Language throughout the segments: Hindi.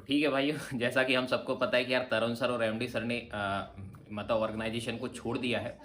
ठीक है भाइयों, जैसा कि हम सबको पता है कि यार तरुण सर और एमडी सर ने मतलब ऑर्गेनाइजेशन को छोड़ दिया है।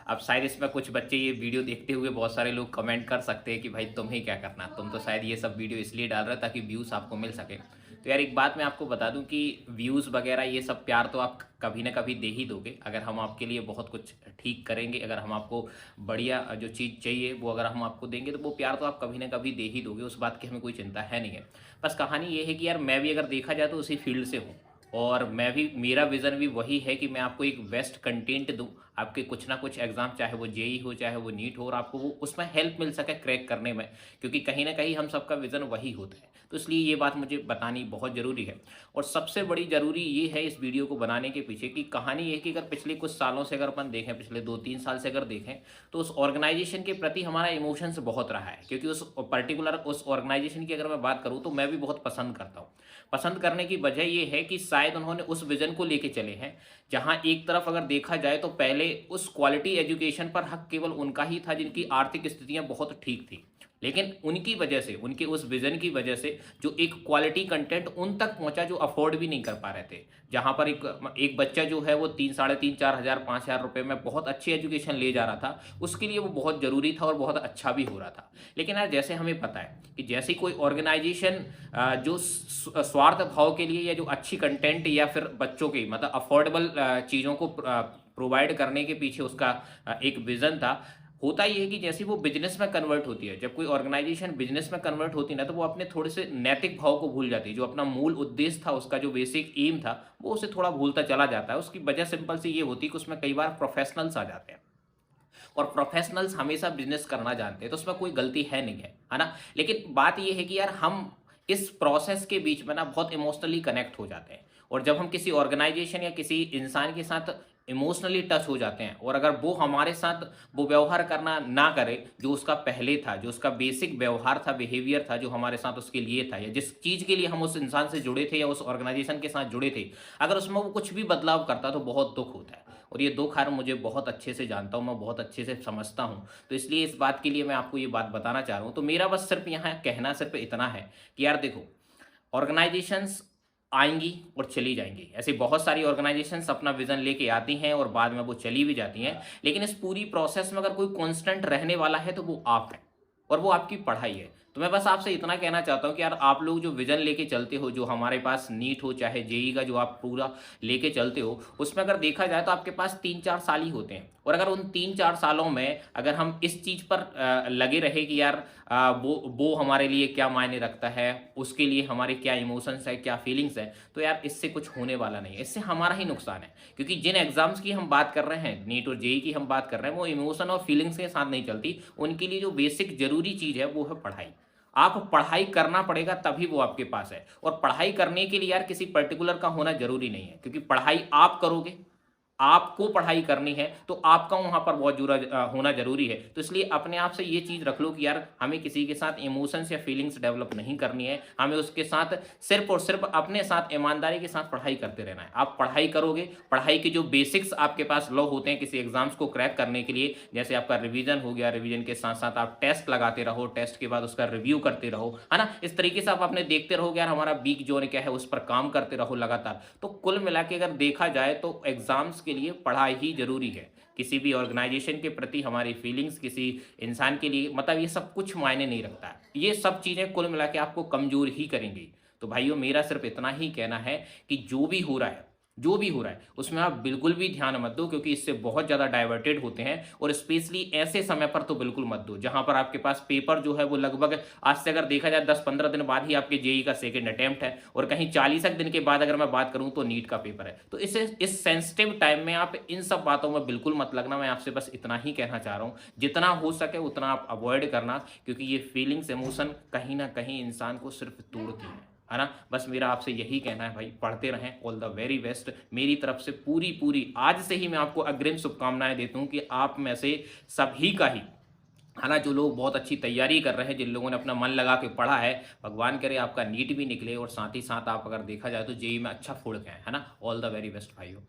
अब शायद इसमें कुछ बच्चे ये वीडियो देखते हुए बहुत सारे लोग कमेंट कर सकते हैं कि भाई तुम्हें क्या करना, तुम तो शायद ये सब वीडियो इसलिए डाल रहे हो ताकि व्यूज़ आपको मिल सके। तो यार एक बात मैं आपको बता दूं कि व्यूज़ वगैरह ये सब प्यार तो आप कभी ना कभी दे ही दोगे, अगर हम आपके लिए बहुत कुछ ठीक करेंगे, अगर हम आपको बढ़िया जो चीज़ चाहिए वो अगर हम आपको देंगे तो वो प्यार तो आप कभी ना कभी दे ही दोगे, उस बात की हमें कोई चिंता है नहीं है। बस कहानी ये है कि यार मैं भी अगर देखा जाए तो उसी फील्ड से हूँ, और मैं भी, मेरा विज़न भी वही है कि मैं आपको एक बेस्ट कंटेंट दूँ, आपके कुछ ना कुछ एग्ज़ाम, चाहे वो जेई हो चाहे वो नीट हो, और आपको वो उसमें हेल्प मिल सके क्रैक करने में, क्योंकि कहीं ना कहीं हम सबका विज़न वही होता है। तो इसलिए ये बात मुझे बतानी बहुत ज़रूरी है। और सबसे बड़ी ज़रूरी ये है इस वीडियो को बनाने के पीछे की कहानी ये है कि अगर पिछले कुछ सालों से अगर अपन देखें, पिछले 2-3 साल से अगर देखें, तो उस ऑर्गेनाइजेशन के प्रति हमारा इमोशंस बहुत रहा है, क्योंकि उस पर्टिकुलर उस ऑर्गेनाइजेशन की अगर मैं बात करूँ तो मैं भी बहुत पसंद करता हूँ। पसंद करने की वजह ये है कि शायद उन्होंने उस विज़न को लेके चले हैं, जहाँ एक तरफ अगर देखा जाए तो पहले उस क्वालिटी एजुकेशन पर हक केवल उनका ही था जिनकी आर्थिक स्थितियाँ बहुत ठीक थी। लेकिन उनकी वजह से, उनके उस विज़न की वजह से जो एक क्वालिटी कंटेंट उन तक पहुँचा जो अफ़ोर्ड भी नहीं कर पा रहे थे। जहाँ पर एक एक बच्चा जो है वो 3 साढ़े 3 4,000 5,000 रुपए में बहुत अच्छी एजुकेशन ले जा रहा था, उसके लिए वो बहुत ज़रूरी था और बहुत अच्छा भी हो रहा था। लेकिन यार जैसे हमें पता है कि जैसे कोई ऑर्गेनाइजेशन जो स्वार्थ भाव के लिए या जो अच्छी कंटेंट या फिर बच्चों की मतलब अफोर्डेबल चीज़ों को प्रोवाइड करने के पीछे उसका एक विज़न था, होता ये है कि जैसे वो बिजनेस में कन्वर्ट होती है, जब कोई ऑर्गेनाइजेशन बिजनेस में कन्वर्ट होती है ना, तो वो अपने थोड़े से नैतिक भाव को भूल जाती है, जो अपना मूल उद्देश्य था, उसका जो बेसिक एम था, वो उसे थोड़ा भूलता चला जाता है। उसकी वजह सिंपल सी ये होती है कि उसमें कई बार प्रोफेशनल्स आ जाते हैं, और प्रोफेशनल्स हमेशा बिजनेस करना जानते हैं, तो उसमें कोई गलती है नहीं है ना। लेकिन बात ये है कि यार हम इस प्रोसेस के बीच में ना बहुत इमोशनली कनेक्ट हो जाते हैं, और जब हम किसी ऑर्गेनाइजेशन या किसी इंसान के साथ इमोशनली टच हो जाते हैं, और अगर वो हमारे साथ वो व्यवहार करना ना करे जो उसका पहले था, जो उसका बेसिक व्यवहार था, बिहेवियर था, जो हमारे साथ उसके लिए था, या जिस चीज़ के लिए हम उस इंसान से जुड़े थे या उस ऑर्गेनाइजेशन के साथ जुड़े थे, अगर उसमें वो कुछ भी बदलाव करता तो बहुत दुख होता है। और ये दुख यार मुझे बहुत अच्छे से जानता हूँ, मैं बहुत अच्छे से समझता हूँ। तो इसलिए इस बात के लिए मैं आपको ये बात बताना चाह रहा हूँ। तो मेरा बस सिर्फ यहाँ कहना सिर्फ इतना है कि यार देखो, ऑर्गेनाइजेशंस आएँगी और चली जाएँगी। ऐसी बहुत सारी ऑर्गेनाइजेशंस अपना विज़न लेके आती हैं और बाद में वो चली भी जाती हैं। लेकिन इस पूरी प्रोसेस में अगर कोई कांस्टेंट रहने वाला है तो वो आप हैं, और वो आपकी पढ़ाई है। तो मैं बस आपसे इतना कहना चाहता हूँ कि यार आप लोग जो विज़न लेके चलते हो, जो हमारे पास नीट हो चाहे जेईई का जो आप पूरा लेके चलते हो, उसमें अगर देखा जाए तो आपके पास 3-4 साल ही होते हैं। और अगर उन 3-4 सालों में अगर हम इस चीज़ पर लगे रहे कि यार वो हमारे लिए क्या मायने रखता है, उसके लिए हमारे क्या इमोशंस है, क्या फीलिंग्स है, तो यार इससे कुछ होने वाला नहीं है, इससे हमारा ही नुकसान है। क्योंकि जिन एग्ज़ाम्स की हम बात कर रहे हैं, नीट और जेईई की हम बात कर रहे हैं, वो इमोशन और फीलिंग्स के साथ नहीं चलती। उनके लिए जो बेसिक ज़रूरी चीज़ है वो है पढ़ाई। आप पढ़ाई करना पड़ेगा तभी वो आपके पास है, और पढ़ाई करने के लिए यार किसी पर्टिकुलर का होना ज़रूरी नहीं है, क्योंकि पढ़ाई आप करोगे, आपको पढ़ाई करनी है, तो आपका वहाँ पर बहुत होना ज़रूरी है। तो इसलिए अपने आप से ये चीज़ रख लो कि यार हमें किसी के साथ इमोशंस या फीलिंग्स डेवलप नहीं करनी है, हमें उसके साथ सिर्फ़ और सिर्फ़ अपने साथ ईमानदारी के साथ पढ़ाई करते रहना है। आप पढ़ाई करोगे, पढ़ाई के जो बेसिक्स आपके पास लॉ होते हैं किसी एग्ज़ाम्स को क्रैक करने के लिए, जैसे आपका रिवीजन हो गया, रिवीजन के साथ-साथ आप टेस्ट लगाते रहो, टेस्ट के बाद उसका रिव्यू करते रहो, है ना? इस तरीके से आप अपने देखते रहोगे यार हमारा वीक ज़ोन क्या है, उस पर काम करते रहो लगातार। तो कुल मिला के अगर देखा जाए तो एग्ज़ाम्स के लिए पढ़ाई ही ज़रूरी है। किसी भी ऑर्गेनाइज़ेशन के प्रति हमारी फीलिंग्स, किसी इंसान के लिए मतलब ये सब कुछ मायने नहीं रखता है। ये सब चीज़ें कुल मिला के आपको कमज़ोर ही करेंगी। तो भाइयों मेरा सिर्फ़ इतना ही कहना है कि जो भी हो रहा है, उसमें आप बिल्कुल भी ध्यान मत दो, क्योंकि इससे बहुत ज़्यादा डाइवर्टेड होते हैं, और स्पेशली ऐसे समय पर तो बिल्कुल मत दो, जहाँ पर आपके पास पेपर जो है वो लगभग आज से अगर देखा जाए 10-15 दिन बाद ही आपके जेईई का सेकंड अटेम्प्ट है, और कहीं 40 दिन के बाद अगर मैं बात करूँ तो नीट का पेपर है। तो इस सेंसिटिव टाइम में आप इन सब बातों में बिल्कुल मत लगना, मैं आपसे बस इतना ही कहना चाह रहा हूँ। जितना हो सके उतना आप अवॉइड करना, क्योंकि ये फीलिंग्स, इमोशन कहीं न कहीं इंसान को सिर्फ़ तोड़ती हैं। है ना? बस मेरा आपसे यही कहना है भाई, पढ़ते रहें। All the very best. मेरी तरफ से पूरी-पूरी आज से ही मैं आपको अग्रिम शुभकामनाएँ देता हूँ कि आप में से सभी का ही, है ना, जो लोग बहुत अच्छी तैयारी कर रहे हैं, जिन लोगों ने अपना मन लगा के पढ़ा है, भगवान करे आपका नीट भी निकले, और साथ ही साथ आप अगर देखा जाए तो जेईई में अच्छा फोड़ के आएँ, है ना? ऑल द वेरी बेस्ट भाइयों।